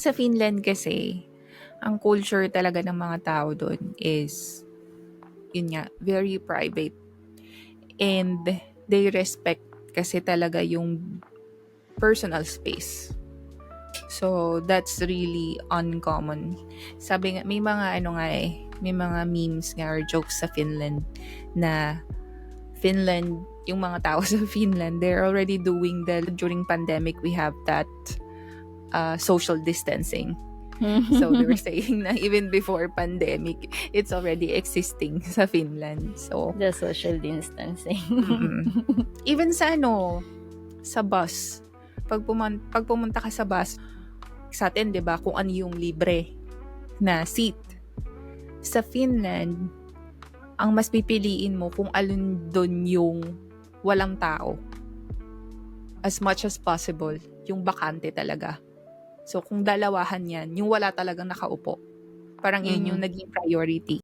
Sa Finland kasi, ang culture talaga ng mga tao dun is, yun nga, very private. And they respect kasi talaga yung personal space. So, that's really uncommon. Sabi nga, may mga may mga memes nga or jokes sa Finland na Finland, yung mga tao sa Finland, they're already doing during pandemic, we have that social distancing. So they were saying na even before pandemic, it's already existing sa Finland. So, The social distancing. even sa bus, pag pumunta ka sa bus, sa atin, 'di ba, kung ano yung libre na seat. Sa Finland, ang mas pipiliin mo kung alin doon yung walang tao. As much as possible, yung bakante talaga. So, kung dalawahan yan, yung wala talagang nakaupo. Parang yun yung naging priority.